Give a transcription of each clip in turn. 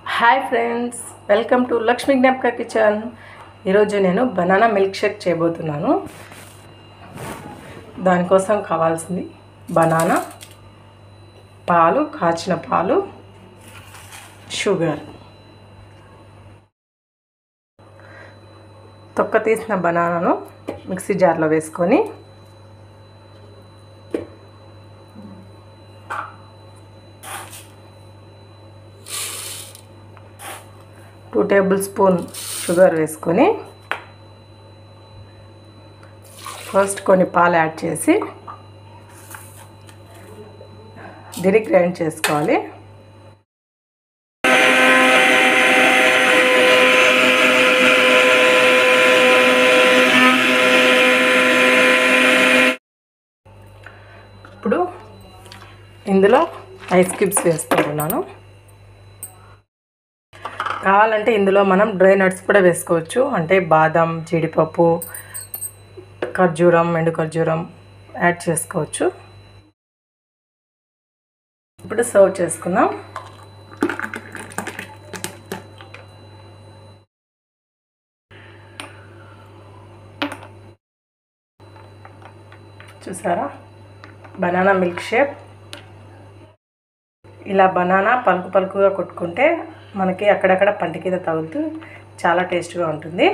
Hi friends, welcome to Lakshmi జ్ఞాపక kitchen. ఈరోజు నేను బనానా మిల్క్ షేక్ చేయబోతున్నాను. దానికోసం కావాల్సింది బనానా, పాలు, కాచిన పాలు, షుగర్. తొక్క తీసిన బనానాను మిక్సీ జార్లో వేసుకొని టూ టేబుల్ స్పూన్ షుగర్ వేసుకొని ఫస్ట్ కొన్ని పాలు యాడ్ చేసి దీన్ని గ్రైండ్ చేసుకోవాలి. ఇప్పుడు ఇందులో ఐస్ క్యూబ్స్ వేస్తున్నాను. కావాలంటే ఇందులో మనం డ్రై నట్స్ కూడా వేసుకోవచ్చు, అంటే బాదం, జీడిపప్పు, ఖర్జూరం, ఎండు ఖర్జూరం యాడ్ చేసుకోవచ్చు. ఇప్పుడు సర్వ్ చేసుకుందాం. చూసారా, బనానా మిల్క్ షేక్. ఇలా బనానా పలుకు పలుకుగా కొట్టుకుంటే మనకి అక్కడక్కడ పంట కింద తగులుతూ చాలా టేస్ట్గా ఉంటుంది.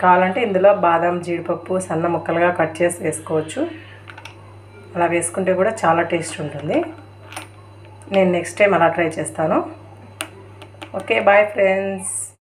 కావాలంటే ఇందులో బాదం, జీడిపప్పు సన్న ముక్కలుగా కట్ చేసి వేసుకోవచ్చు. అలా వేసుకుంటే కూడా చాలా టేస్ట్ ఉంటుంది. నేను నెక్స్ట్ టైం అలా ట్రై చేస్తాను. Okay, bye friends.